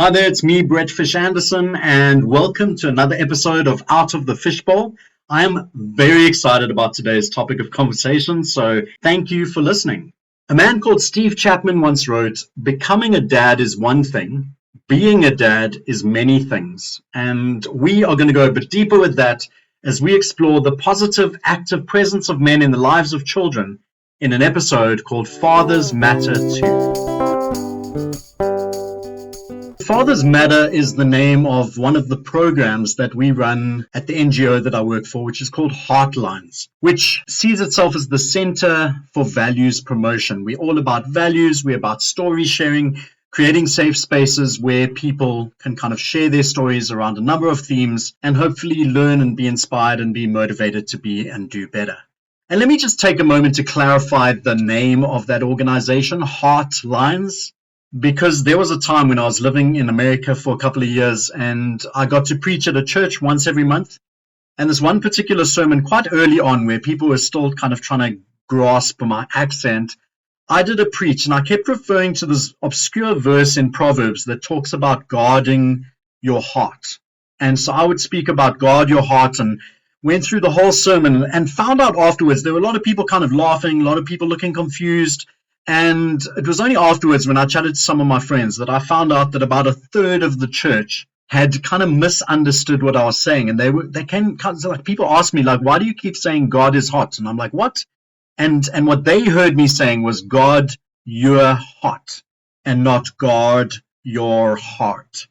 Hi there, it's me, BrettFish Anderson, and welcome to another episode of Out of the Fishbowl. I am very excited about today's topic of conversation, so thank you for listening. A man called Steve Chapman once wrote, "Becoming a dad is one thing, being a dad is many things." And we are going to go a bit deeper with that as we explore the positive, active presence of men in the lives of children in an episode called Fathers Matter Too. Fathers Matter is the name of one of the programs that we run at the NGO that I work for, which is called Heartlines, which sees itself as the center for values promotion. We're all about values, we're about story sharing, creating safe spaces where people can kind of share their stories around a number of themes and hopefully learn and be inspired and be motivated to be and do better. And let me just take a moment to clarify the name of that organization, Heartlines. Because there was a time when I was living in America for a couple of years and I got to preach at a church once every month. And this one particular sermon quite early on where people were still kind of trying to grasp my accent, I did a preach and I kept referring to this obscure verse in Proverbs that talks about guarding your heart. And so I would speak about guard your heart and went through the whole sermon and found out afterwards there were a lot of people kind of laughing, a lot of people looking confused. And it was only afterwards when I chatted to some of my friends that I found out that about a third of the church had kind of misunderstood what I was saying. And they came kind of like, people asked me like, why do you keep saying God is hot? And I'm like, what? And what they heard me saying was guard your heart and not guard your heart.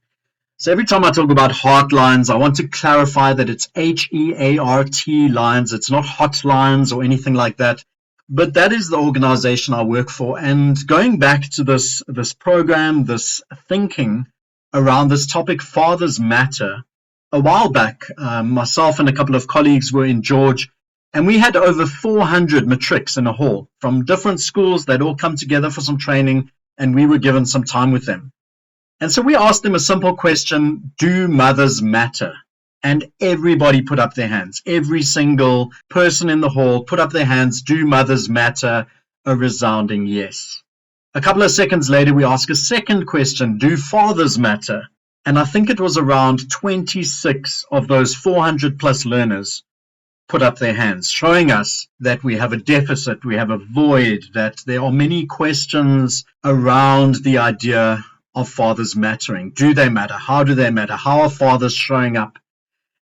So every time I talk about Heartlines, I want to clarify that it's H-E-A-R-T lines. It's not hotlines or anything like that. But that is the organization I work for. And going back to this program, this thinking around this topic, Fathers Matter, a while back, myself and a couple of colleagues were in George, and we had over 400 matrics in a hall from different schools. They'd all come together for some training, and we were given some time with them. And so we asked them a simple question: do mothers matter? And everybody put up their hands. Every single person in the hall put up their hands. Do mothers matter? A resounding yes. A couple of seconds later, we ask a second question: do fathers matter? And I think it was around 26 of those 400 plus learners put up their hands, showing us that we have a deficit, we have a void, that there are many questions around the idea of fathers mattering. Do they matter? How do they matter? How are fathers showing up?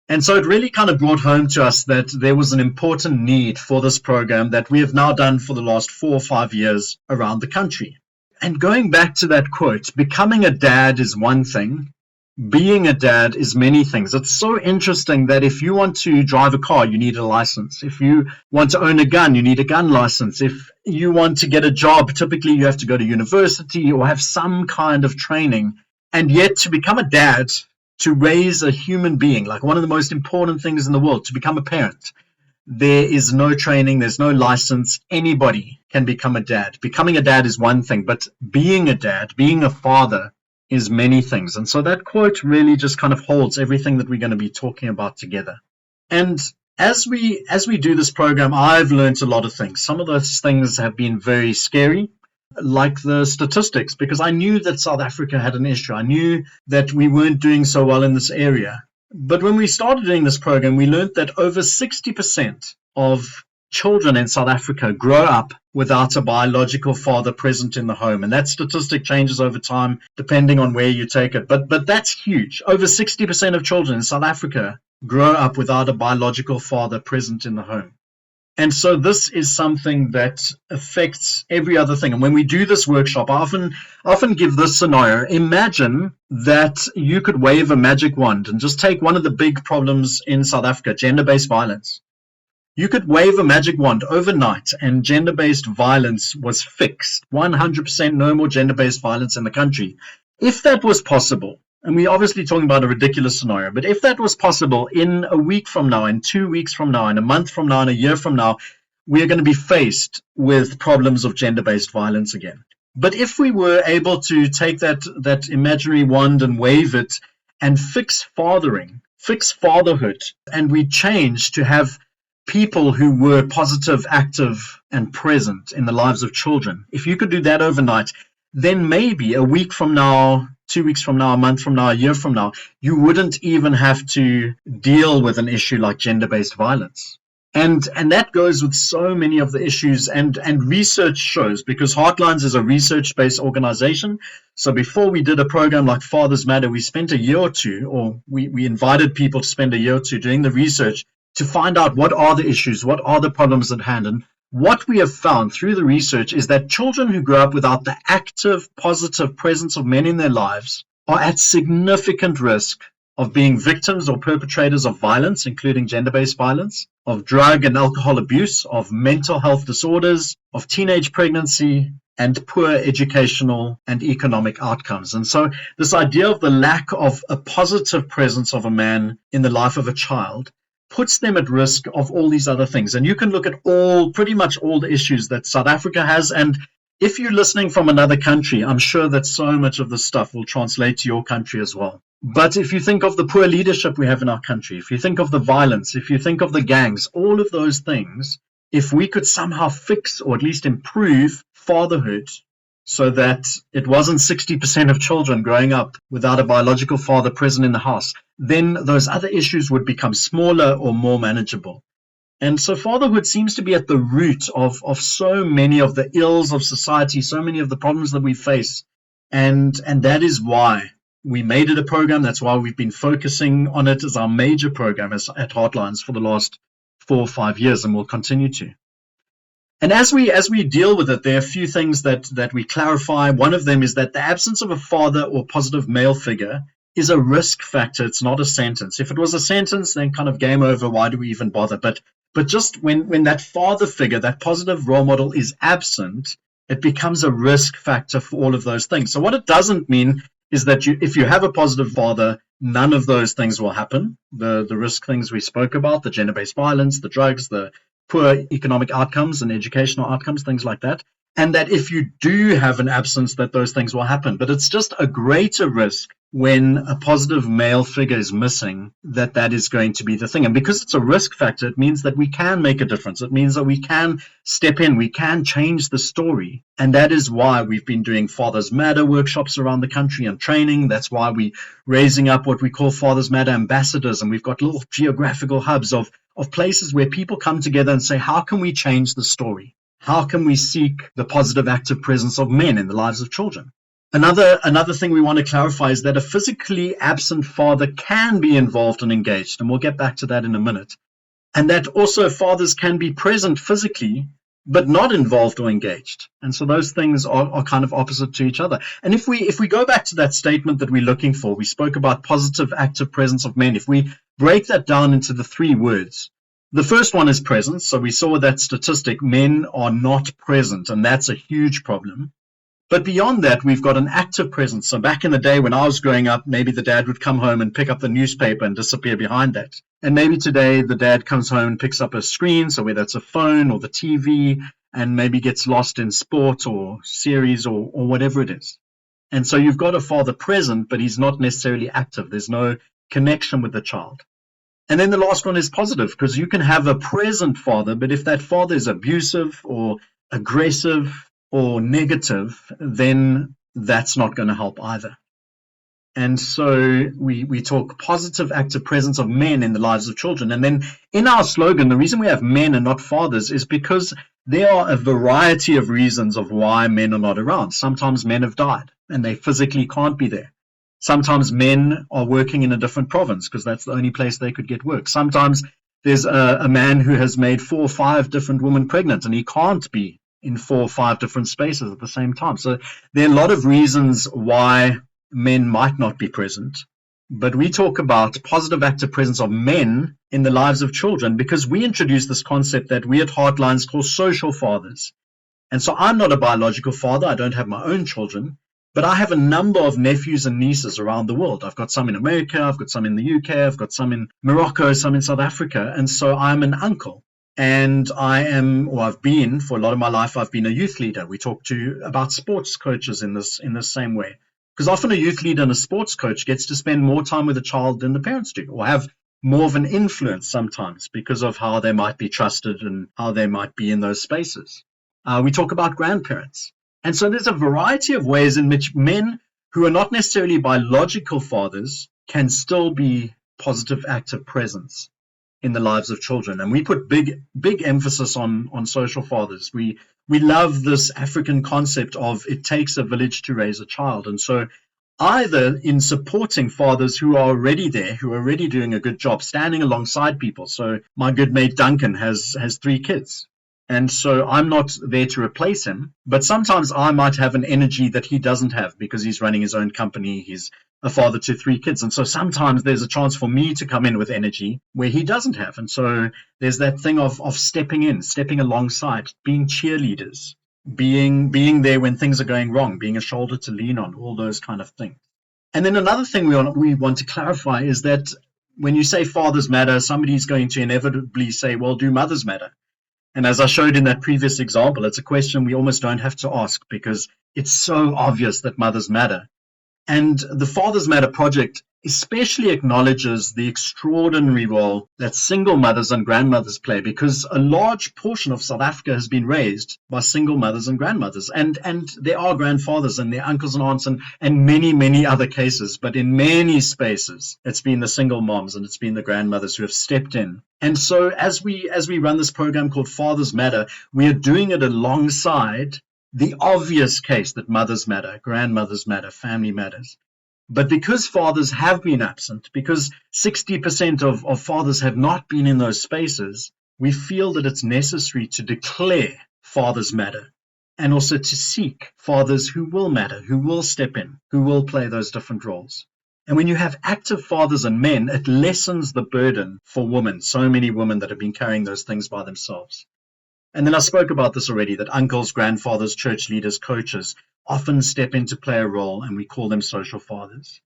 And so it really kind of brought home to us that there was an important need for this program that we have now done for the last 4 or 5 years around the country. And going back to that quote, becoming a dad is one thing, being a dad is many things. It's so interesting that if you want to drive a car, you need a license. If you want to own a gun, you need a gun license. If you want to get a job, typically you have to go to university or have some kind of training. And yet to become a dad, to raise a human being, like one of the most important things in the world, to become a parent, there is no training, there's no license. Anybody can become a dad. Becoming a dad is one thing, but being a dad, being a father, is many things. And so that quote really just kind of holds everything that we're going to be talking about together. And as we do this program, I've learned a lot of things. Some of those things have been very scary, like the statistics, because I knew that South Africa had an issue. I knew that we weren't doing so well in this area. But when we started doing this program, we learned that over 60% of children in South Africa grow up without a biological father present in the home. And that statistic changes over time, depending on where you take it. But that's huge. Over 60% of children in South Africa grow up without a biological father present in the home. And so this is something that affects every other thing. And when we do this workshop, I often give this scenario. Imagine that you could wave a magic wand and just take one of the big problems in South Africa, gender-based violence. You could wave a magic wand overnight and gender-based violence was fixed. 100% no more gender-based violence in the country. If that was possible, and we're obviously talking about a ridiculous scenario, but if that was possible, in a week from now, in 2 weeks from now, in a month from now, in a year from now, we are going to be faced with problems of gender-based violence again. But if we were able to take that imaginary wand and wave it and fix fathering, fix fatherhood, and we change to have people who were positive, active, and present in the lives of children, if you could do that overnight, then maybe a week from now, 2 weeks from now, a month from now, a year from now, you wouldn't even have to deal with an issue like gender-based violence. And that goes with so many of the issues, and research shows, because Heartlines is a research-based organization. So before we did a program like Fathers Matter, we spent a year or two, or we invited people to spend a year or two doing the research to find out what are the issues, what are the problems at hand. And what we have found through the research is that children who grow up without the active, positive presence of men in their lives are at significant risk of being victims or perpetrators of violence, including gender-based violence, of drug and alcohol abuse, of mental health disorders, of teenage pregnancy, and poor educational and economic outcomes. And so this idea of the lack of a positive presence of a man in the life of a child puts them at risk of all these other things. And you can look at pretty much all the issues that South Africa has. And if you're listening from another country, I'm sure that so much of this stuff will translate to your country as well. But if you think of the poor leadership we have in our country, if you think of the violence, if you think of the gangs, all of those things, if we could somehow fix or at least improve fatherhood so that it wasn't 60% of children growing up without a biological father present in the house, then those other issues would become smaller or more manageable. And so fatherhood seems to be at the root of so many of the ills of society, so many of the problems that we face. And that is why we made it a program. That's why we've been focusing on it as our major program at Heartlines for the last 4 or 5 years, and we'll continue to. And as we deal with it, there are a few things that we clarify. One of them is that the absence of a father or positive male figure is a risk factor. It's not a sentence. If it was a sentence, then kind of game over. Why do we even bother? But just when that father figure, that positive role model is absent, it becomes a risk factor for all of those things. So what it doesn't mean is that if you have a positive father, none of those things will happen. The risk things we spoke about, the gender-based violence, the drugs, the poor economic outcomes and educational outcomes, things like that. And that if you do have an absence, that those things will happen. But it's just a greater risk when a positive male figure is missing, that is going to be the thing. And because it's a risk factor, it means that we can make a difference. It means that we can step in, we can change the story. And that is why we've been doing Fathers Matter workshops around the country and training. That's why we're raising up what we call Fathers Matter ambassadors. And we've got little geographical hubs of places where people come together and say, how can we change the story? How can we seek the positive active presence of men in the lives of children? Another thing we want to clarify is that a physically absent father can be involved and engaged, and we'll get back to that in a minute. And that also fathers can be present physically, but not involved or engaged. And so those things are kind of opposite to each other. And if we go back to that statement that we're looking for, we spoke about positive active presence of men. If we break that down into the 3 words, the first one is presence. So we saw that statistic, men are not present, and that's a huge problem. But beyond that, we've got an active presence. So back in the day when I was growing up, maybe the dad would come home and pick up the newspaper and disappear behind that. And maybe today the dad comes home and picks up a screen, so whether it's a phone or the TV, and maybe gets lost in sport or series or whatever it is. And so you've got a father present, but he's not necessarily active. There's no connection with the child. And then the last one is positive, because you can have a present father, but if that father is abusive or aggressive or negative, then that's not going to help either. And so we talk positive active presence of men in the lives of children. And then in our slogan, the reason we have men and not fathers is because there are a variety of reasons of why men are not around. Sometimes men have died and they physically can't be there. Sometimes men are working in a different province because that's the only place they could get work. Sometimes there's a man who has made 4 or 5 different women pregnant and he can't be in 4 or 5 different spaces at the same time. So there are a lot of reasons why men might not be present. But we talk about positive active presence of men in the lives of children because we introduced this concept that we at Heartlines call social fathers. And so I'm not a biological father. I don't have my own children. But I have a number of nephews and nieces around the world. I've got some in America, I've got some in the UK, I've got some in Morocco, some in South Africa. And so I'm an uncle. And I've been, for a lot of my life, I've been a youth leader. We talk about sports coaches in this same way. Because often a youth leader and a sports coach gets to spend more time with a child than the parents do, or have more of an influence sometimes because of how they might be trusted and how they might be in those spaces. We talk about grandparents. And so there's a variety of ways in which men who are not necessarily biological fathers can still be positive, active presence in the lives of children. And we put big emphasis on social fathers. We love this African concept of it takes a village to raise a child. And so either in supporting fathers who are already there, who are already doing a good job, standing alongside people. So my good mate Duncan has 3 kids. And so I'm not there to replace him, but sometimes I might have an energy that he doesn't have because he's running his own company. He's a father to 3 kids. And so sometimes there's a chance for me to come in with energy where he doesn't have. And so there's that thing of stepping in, stepping alongside, being cheerleaders, being there when things are going wrong, being a shoulder to lean on, all those kind of things. And then another thing we want to clarify is that when you say fathers matter, somebody's going to inevitably say, well, do mothers matter? And as I showed in that previous example, it's a question we almost don't have to ask because it's so obvious that mothers matter. And the Fathers Matter project especially acknowledges the extraordinary role that single mothers and grandmothers play, because a large portion of South Africa has been raised by single mothers and grandmothers. And there are grandfathers and their uncles and aunts and many, many other cases. But in many spaces, it's been the single moms and it's been the grandmothers who have stepped in. And so as we run this program called Fathers Matter, we are doing it alongside the obvious case that mothers matter, grandmothers matter, family matters. But because fathers have been absent, because 60% of fathers have not been in those spaces, we feel that it's necessary to declare fathers matter and also to seek fathers who will matter, who will step in, who will play those different roles. And when you have active fathers and men, it lessens the burden for women, so many women that have been carrying those things by themselves. And then I spoke about this already, that uncles, grandfathers, church leaders, coaches often step in to play a role, and we call them social fathers.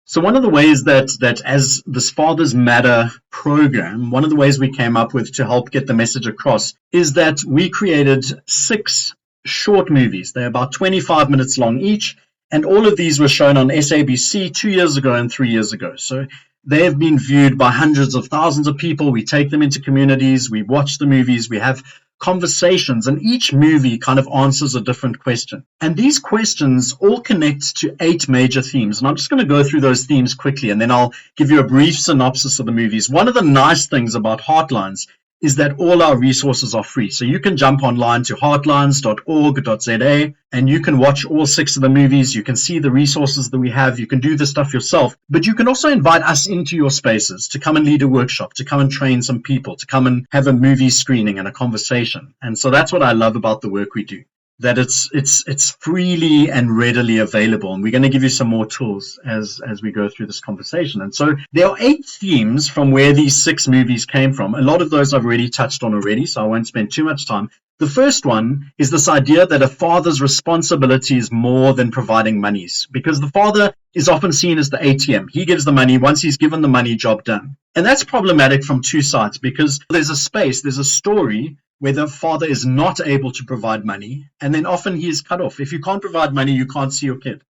So one of the ways that as this Fathers Matter program, one of the ways we came up with to help get the message across is that we created 6 short movies. They're about 25 minutes long each, and all of these were shown on SABC 2 years ago and 3 years ago. So they have been viewed by hundreds of thousands of people. We take them into communities, we watch the movies, we have conversations, and each movie kind of answers a different question. And these questions all connect to 8 major themes. And I'm just going to go through those themes quickly, and then I'll give you a brief synopsis of the movies. One of the nice things about Heartlines is that all our resources are free. So you can jump online to heartlines.org.za and you can watch all 6 of the movies. You can see the resources that we have. You can do this stuff yourself, but you can also invite us into your spaces to come and lead a workshop, to come and train some people, to come and have a movie screening and a conversation. And so that's what I love about the work we do, that it's freely and readily available. And we're going to give you some more tools as we go through this conversation. And so there are 8 themes from where these 6 movies came from. A lot of those I've already touched on already, so I won't spend too much time. The first one is this idea that a father's responsibility is more than providing monies, because the father is often seen as the ATM. He gives the money. Once he's given the money, job done. And that's problematic from 2 sides, because there's a story where the father is not able to provide money, and then often he is cut off. If you can't provide money, you can't see your kid.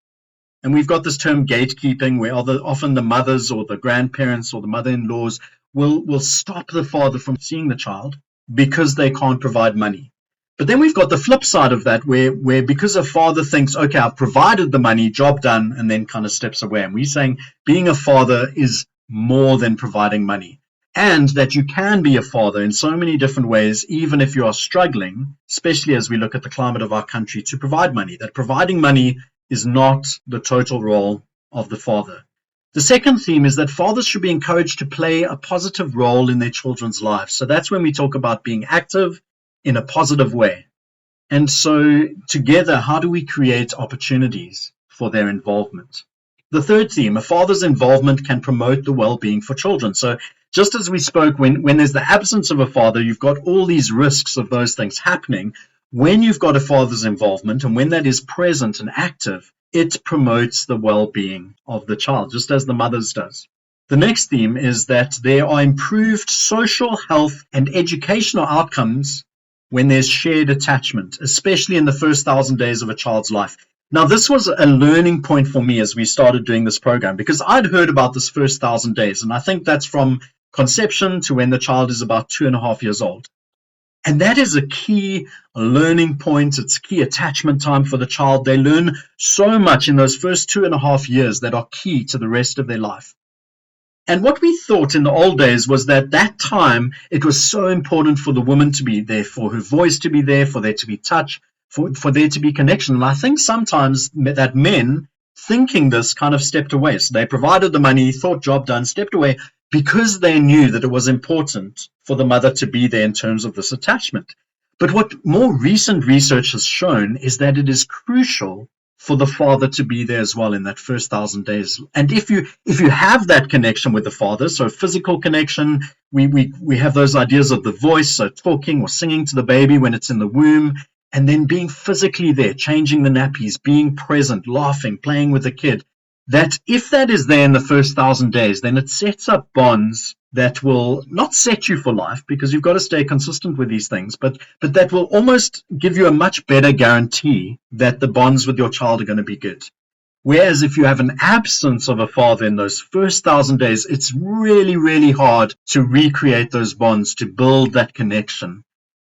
And we've got this term gatekeeping, where often the mothers or the grandparents or the mother-in-laws will stop the father from seeing the child because they can't provide money. But then we've got the flip side of that, where because a father thinks, okay, I've provided the money, job done, and then kind of steps away. And we're saying being a father is more than providing money. And that you can be a father in so many different ways, even if you are struggling, especially as we look at the climate of our country, to provide money. That providing money is not the total role of the father. The second theme is that fathers should be encouraged to play a positive role in their children's lives. So that's when we talk about being active in a positive way. And so together, how do we create opportunities for their involvement? The third theme, a father's involvement can promote the well-being for children. So just as we spoke, when there's the absence of a father, you've got all these risks of those things happening. When you've got a father's involvement, and when that is present and active, it promotes the well-being of the child, just as the mother's does. The next theme is that there are improved social, health, and educational outcomes when there's shared attachment, especially in the first 1,000 days of a child's life. Now, this was a learning point for me as we started doing this program, because I'd heard about this first 1,000 days, and I think that's from conception to when the child is about 2.5 years old. And that is a key learning point. It's a key attachment time for the child. They learn so much in those first 2.5 years that are key to the rest of their life. And what we thought in the old days was that time, it was so important for the woman to be there, for her voice to be there, for there to be touch, for there to be connection. And I think sometimes that men, thinking this, kind of stepped away. So they provided the money, thought job done, stepped away because they knew that it was important for the mother to be there in terms of this attachment. But what more recent research has shown is that it is crucial for the father to be there as well in that first 1,000 days. And if you have that connection with the father, so physical connection, we have those ideas of the voice, so talking or singing to the baby when it's in the womb, and then being physically there, changing the nappies, being present, laughing, playing with the kid, that if that is there in the first 1,000 days, then it sets up bonds that will not set you for life, because you've got to stay consistent with these things, but that will almost give you a much better guarantee that the bonds with your child are going to be good. Whereas if you have an absence of a father in those first 1,000 days, it's really, really hard to recreate those bonds, to build that connection.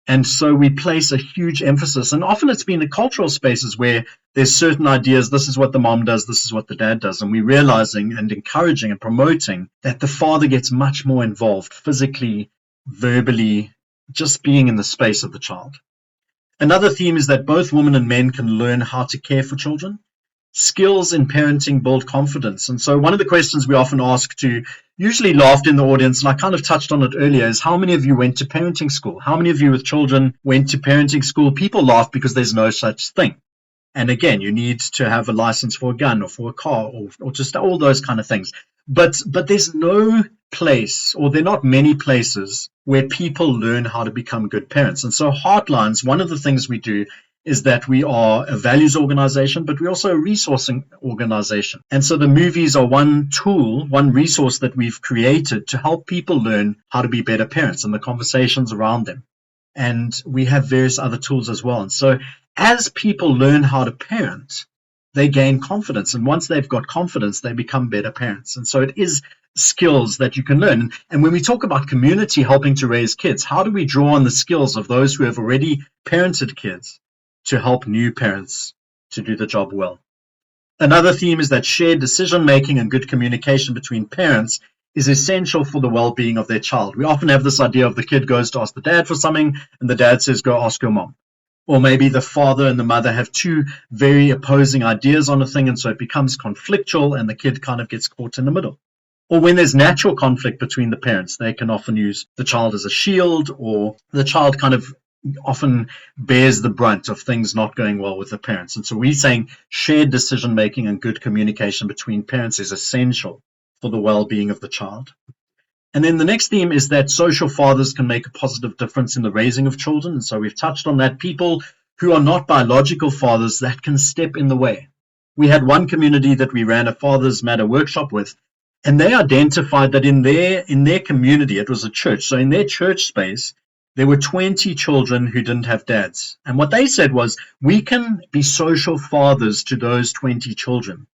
And so we place a huge emphasis, and often it's been in cultural spaces where there's certain ideas, this is what the mom does, this is what the dad does, and we're realizing and encouraging and promoting that the father gets much more involved physically, verbally, just being in the space of the child. Another theme is that both women and men can learn how to care for children. Skills in parenting build confidence. And so one of the questions we often ask, to usually laughed in the audience, and I kind of touched on it earlier, is how many of you went to parenting school? How many of you with children went to parenting school? People laugh because there's no such thing. And again, you need to have a license for a gun or for a car or just all those kind of things. But there's no place, or there are not many places where people learn how to become good parents. And so Heartlines, one of the things we do is that we are a values organization, but we're also a resourcing organization. And so the movies are one tool, one resource that we've created to help people learn how to be better parents and the conversations around them. And we have various other tools as well. And so as people learn how to parent, they gain confidence. And once they've got confidence, they become better parents. And so it is skills that you can learn. And when we talk about community helping to raise kids, how do we draw on the skills of those who have already parented kids to help new parents to do the job well? Another theme is that shared decision-making and good communication between parents is essential for the well-being of their child. We often have this idea of the kid goes to ask the dad for something, and the dad says, go ask your mom. Or maybe the father and the mother have two very opposing ideas on a thing, and so it becomes conflictual, and the kid kind of gets caught in the middle. Or when there's natural conflict between the parents, they can often use the child as a shield, or the child kind of often bears the brunt of things not going well with the parents. And so we're saying shared decision-making and good communication between parents is essential for the well-being of the child. And then the next theme is that social fathers can make a positive difference in the raising of children. And so we've touched on that. People who are not biological fathers, that can step in the way. We had one community that we ran a Fathers Matter workshop with, and they identified that in their community, it was a church, so in their church space, there were 20 children who didn't have dads. And what they said was, we can be social fathers to those 20 children.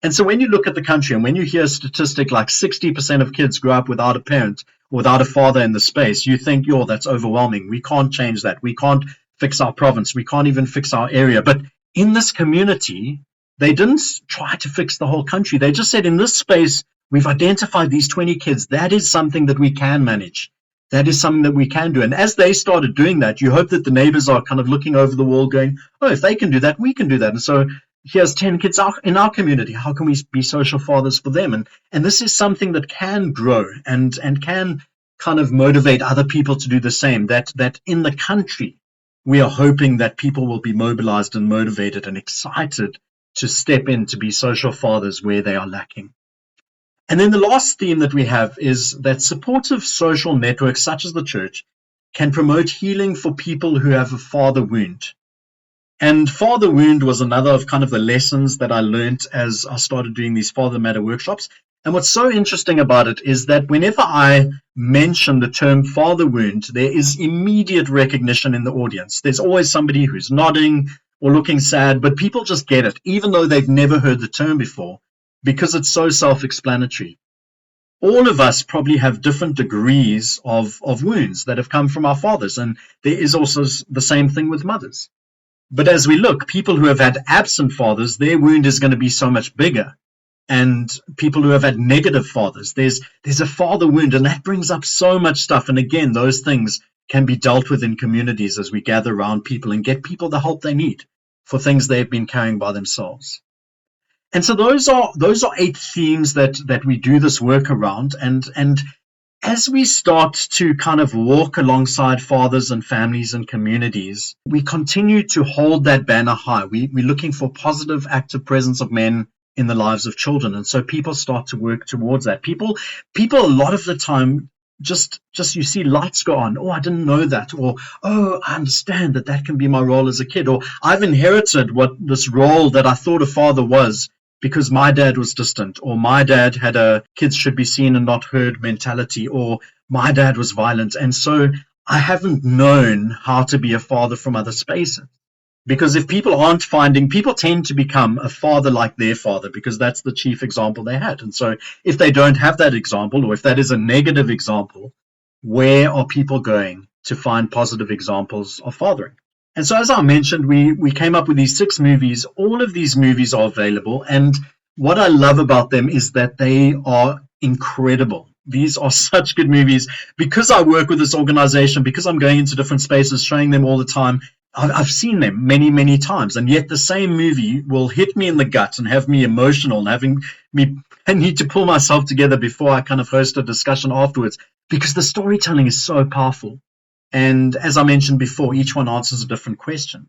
And so when you look at the country and when you hear a statistic like 60% of kids grow up without a parent, without a father in the space, you think, yo, that's overwhelming. We can't change that. We can't fix our province. We can't even fix our area. But in this community, they didn't try to fix the whole country. They just said, in this space, we've identified these 20 kids. That is something that we can manage. That is something that we can do. And as they started doing that, you hope that the neighbors are kind of looking over the wall going, oh, if they can do that, we can do that. And so here's 10 kids in our community. How can we be social fathers for them? And this is something that can grow and can kind of motivate other people to do the same. That in the country, we are hoping that people will be mobilized and motivated and excited to step in to be social fathers where they are lacking. And then the last theme that we have is that supportive social networks such as the church can promote healing for people who have a father wound. And father wound was another of kind of the lessons that I learned as I started doing these Father Matter workshops. And what's so interesting about it is that whenever I mention the term father wound, there is immediate recognition in the audience. There's always somebody who's nodding or looking sad, but people just get it, even though they've never heard the term before, because it's so self-explanatory. all of us probably have different degrees of wounds that have come from our fathers. And there is also the same thing with mothers. But as we look, people who have had absent fathers, their wound is going to be so much bigger. And people who have had negative fathers, there's a father wound, and that brings up so much stuff. And again, those things can be dealt with in communities as we gather around people and get people the help they need for things they've been carrying by themselves. And so those are 8 themes that we do this work around. And as we start to kind of walk alongside fathers and families and communities, we continue to hold that banner high. We're looking for positive, active presence of men in the lives of children. And so people start to work towards that. People a lot of the time, just you see lights go on. Oh, I didn't know that. Or, oh, I understand that can be my role as a kid. Or I've inherited what this role that I thought a father was because my dad was distant, or my dad had a kids should be seen and not heard mentality, or my dad was violent. And so I haven't known how to be a father from other spaces. Because if people aren't finding, people tend to become a father like their father because that's the chief example they had. And so if they don't have that example, or if that is a negative example, where are people going to find positive examples of fathering? And so as I mentioned, we came up with these 6 movies. All of these movies are available. And what I love about them is that they are incredible. These are such good movies. Because I work with this organization, because I'm going into different spaces, showing them all the time, I've seen them many, many times, and yet the same movie will hit me in the gut and have me emotional and having me, I need to pull myself together before I kind of host a discussion afterwards, because the storytelling is so powerful. And as I mentioned before, each one answers a different question.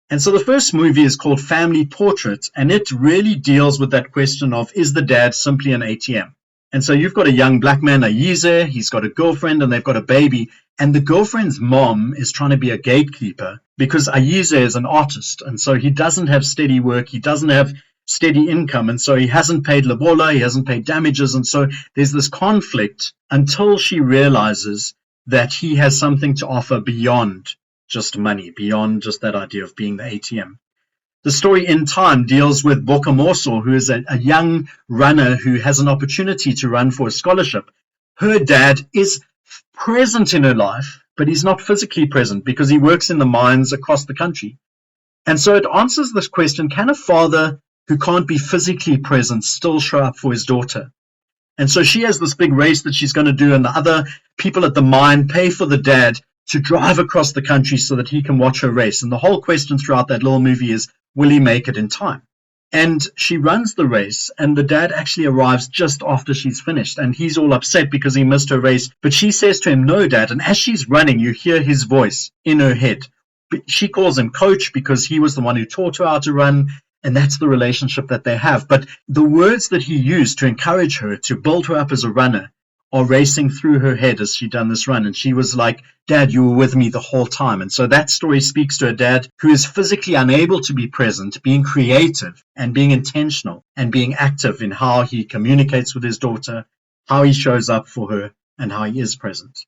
And so the first movie is called Family Portrait, and it really deals with that question of, is the dad simply an ATM? And so you've got a young black man, Ayize, he's got a girlfriend, and they've got a baby. And the girlfriend's mom is trying to be a gatekeeper because Ayize is an artist. And so he doesn't have steady work. He doesn't have steady income. And so he hasn't paid lobola. He hasn't paid damages. And so there's this conflict until she realizes that he has something to offer beyond just money, beyond just that idea of being the ATM. The story In Time deals with Bokamoso, who is a young runner who has an opportunity to run for a scholarship. Her dad is present in her life, but he's not physically present because he works in the mines across the country. And so it answers this question, can a father who can't be physically present still show up for his daughter? And so she has this big race that she's going to do, and the other people at the mine pay for the dad to drive across the country so that he can watch her race. And the whole question throughout that little movie is, will he make it in time? And she runs the race, and the dad actually arrives just after she's finished, and he's all upset because he missed her race. But she says to him, no, Dad. And as she's running, you hear his voice in her head. She calls him coach because he was the one who taught her how to run, and that's the relationship that they have. But the words that he used to encourage her, to build her up as a runner, are racing through her head as she done this run. And she was like, Dad, you were with me the whole time. And so that story speaks to a dad who is physically unable to be present, being creative and being intentional and being active in how he communicates with his daughter, how he shows up for her, and how he is present.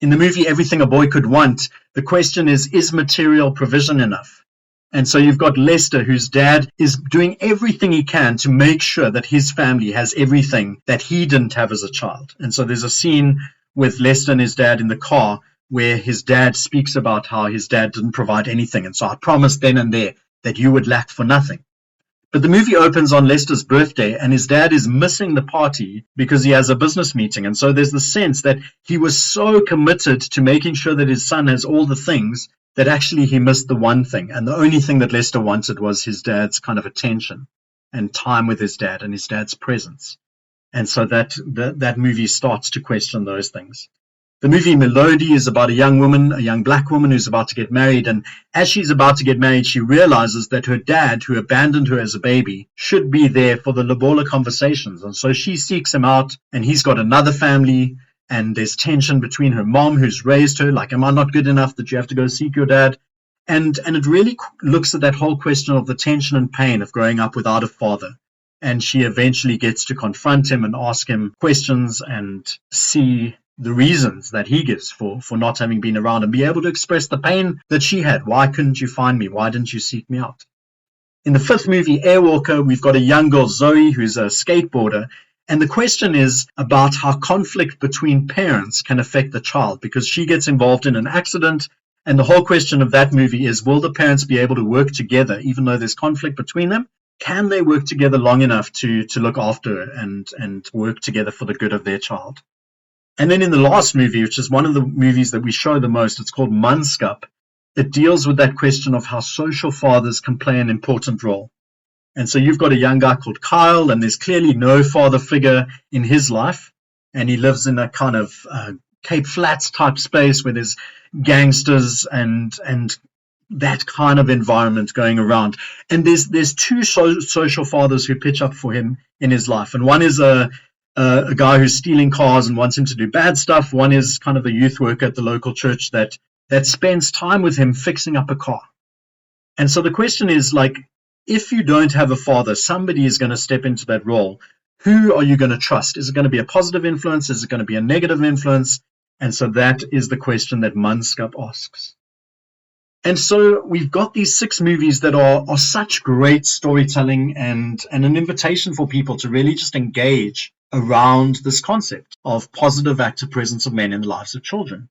In the movie Everything a Boy Could Want, the question is material provision enough? And so you've got Lester, whose dad is doing everything he can to make sure that his family has everything that he didn't have as a child. And so there's a scene with Lester and his dad in the car where his dad speaks about how his dad didn't provide anything. And so I promised then and there that you would lack for nothing. But the movie opens on Lester's birthday, and his dad is missing the party because he has a business meeting. And so there's the sense that he was so committed to making sure that his son has all the things that actually he missed the one thing. And the only thing that Lester wanted was his dad's kind of attention and time with his dad and his dad's presence. And so that movie starts to question those things. The movie Melody is about a young woman, a young black woman who's about to get married. And as she's about to get married, she realizes that her dad, who abandoned her as a baby, should be there for the lobola conversations. And so she seeks him out, and he's got another family. And there's tension between her mom, who's raised her, like, am I not good enough that you have to go seek your dad? And it really looks at that whole question of the tension and pain of growing up without a father. And she eventually gets to confront him and ask him questions and see the reasons that he gives for not having been around, and be able to express the pain that she had. Why couldn't you find me? Why didn't you seek me out? In the fifth movie, Airwalker, we've got a young girl, Zoe, who's a skateboarder. And the question is about how conflict between parents can affect the child, because she gets involved in an accident. And the whole question of that movie is, will the parents be able to work together, even though there's conflict between them? Can they work together long enough to look after her and work together for the good of their child? And then in the last movie, which is one of the movies that we show the most, it's called Manskap. It deals with that question of how social fathers can play an important role. And so you've got a young guy called Kyle, and there's clearly no father figure in his life. And he lives in a kind of Cape Flats type space where there's gangsters and that kind of environment going around. And there's two social fathers who pitch up for him in his life. And one is a guy who's stealing cars and wants him to do bad stuff. One is kind of a youth worker at the local church that spends time with him fixing up a car. And so the question is, like, if you don't have a father, somebody is going to step into that role. Who are you going to trust? Is it going to be a positive influence? Is it going to be a negative influence? And so that is the question that Manskap asks. And so we've got these 6 movies that are such great storytelling and an invitation for people to really just engage around this concept of positive active presence of men in the lives of children.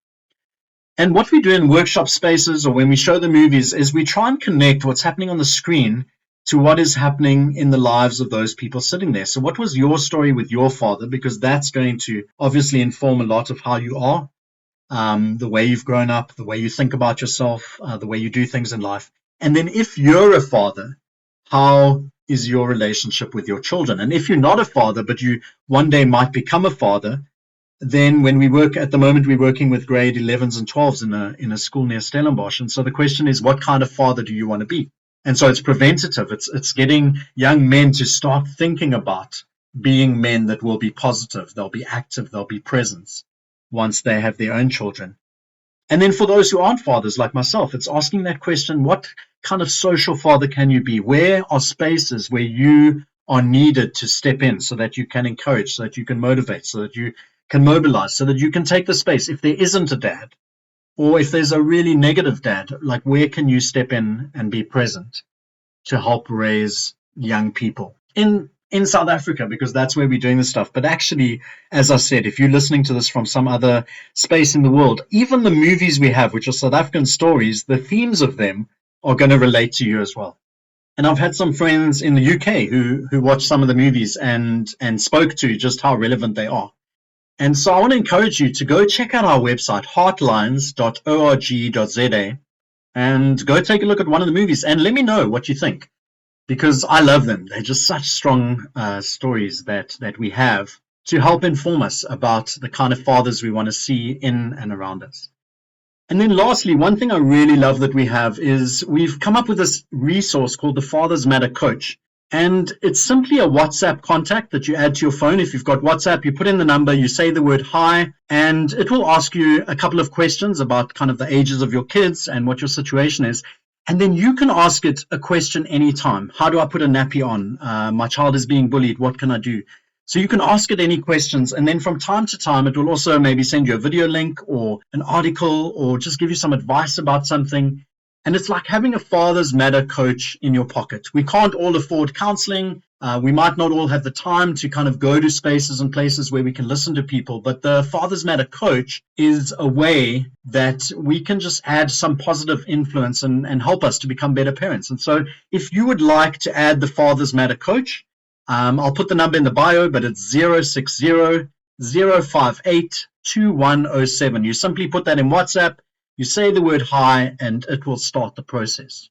And what we do in workshop spaces or when we show the movies is we try and connect what's happening on the screen to what is happening in the lives of those people sitting there. So what was your story with your father? Because that's going to obviously inform a lot of how you are, the way you've grown up, the way you think about yourself, the way you do things in life. And then if you're a father, how is your relationship with your children? And if you're not a father, but you one day might become a father, then when we work at the moment, we're working with grade 11s and 12s in a school near Stellenbosch. And so the question is, what kind of father do you want to be? And so it's preventative. It's getting young men to start thinking about being men that will be positive. They'll be active. They'll be present once they have their own children. And then for those who aren't fathers like myself, it's asking that question, what kind of social father can you be? Where are spaces where you are needed to step in so that you can encourage, so that you can motivate, so that you can mobilize, so that you can take the space? If there isn't a dad, or if there's a really negative dad, like where can you step in and be present to help raise young people in South Africa, because that's where we're doing this stuff. But actually, as I said, if you're listening to this from some other space in the world, even the movies we have, which are South African stories, the themes of them are going to relate to you as well. And I've had some friends in the UK who watched some of the movies and spoke to just how relevant they are. And so I want to encourage you to go check out our website, heartlines.org.za, and go take a look at one of the movies and let me know what you think, because I love them. They're just such strong stories that we have to help inform us about the kind of fathers we want to see in and around us. And then lastly, one thing I really love that we have is we've come up with this resource called the Fathers Matter Coach. And it's simply a WhatsApp contact that you add to your phone. If you've got WhatsApp, you put in the number, you say the word hi, and it will ask you a couple of questions about kind of the ages of your kids and what your situation is. And then you can ask it a question anytime. How do I put a nappy on? My child is being bullied. What can I do? So you can ask it any questions. And then from time to time, it will also maybe send you a video link or an article or just give you some advice about something. And it's like having a Fathers Matter coach in your pocket. We can't all afford counseling. We might not all have the time to kind of go to spaces and places where we can listen to people. But the Fathers Matter coach is a way that we can just add some positive influence and help us to become better parents. And so if you would like to add the Fathers Matter coach, I'll put the number in the bio, but it's 060-058-2107. You simply put that in WhatsApp. You say the word hi, and it will start the process.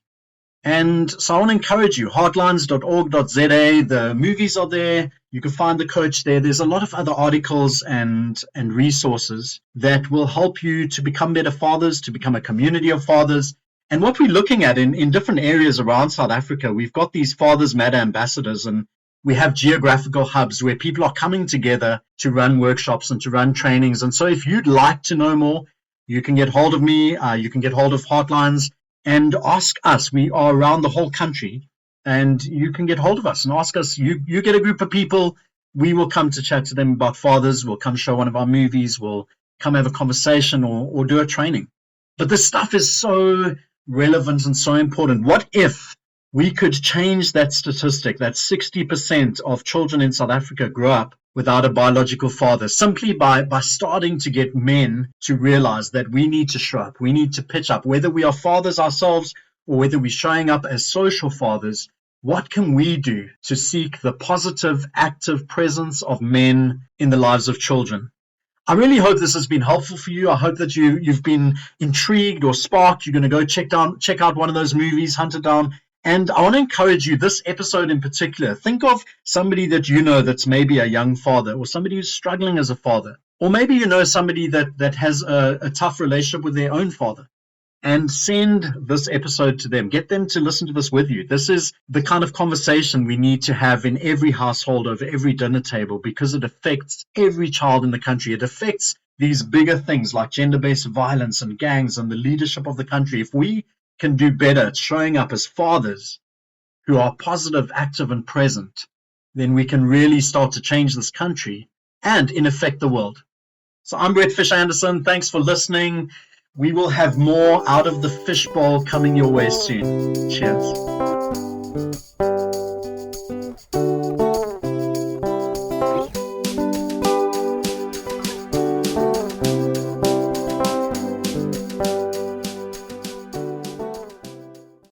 And so I want to encourage you, heartlines.org.za, the movies are there. You can find the coach there. There's a lot of other articles and resources that will help you to become better fathers, to become a community of fathers. And what we're looking at in different areas around South Africa, we've got these Fathers Matter ambassadors, and we have geographical hubs where people are coming together to run workshops and to run trainings. And so if you'd like to know more, you can get hold of me, you can get hold of Heartlines and ask us. We are around the whole country, and you can get hold of us and ask us. You get a group of people, we will come to chat to them about fathers, we'll come show one of our movies, we'll come have a conversation or do a training. But this stuff is so relevant and so important. What if we could change that statistic that 60% of children in South Africa grow up without a biological father, simply by starting to get men to realize that we need to show up, we need to pitch up, whether we are fathers ourselves or whether we're showing up as social fathers. What can we do to seek the positive, active presence of men in the lives of children? I really hope this has been helpful for you. I hope that you've been intrigued or sparked. You're going to go check out one of those movies, hunt it down. And I want to encourage you, this episode in particular, think of somebody that you know that's maybe a young father, or somebody who's struggling as a father. Or maybe you know somebody that has a tough relationship with their own father. And send this episode to them. Get them to listen to this with you. This is the kind of conversation we need to have in every household, over every dinner table, because it affects every child in the country. It affects these bigger things like gender-based violence and gangs and the leadership of the country. If we can do better at showing up as fathers who are positive, active, and present, then we can really start to change this country and, in effect, the world. So I'm BrettFish Anderson. Thanks for listening. We will have more out of the fishbowl coming your way soon. Cheers.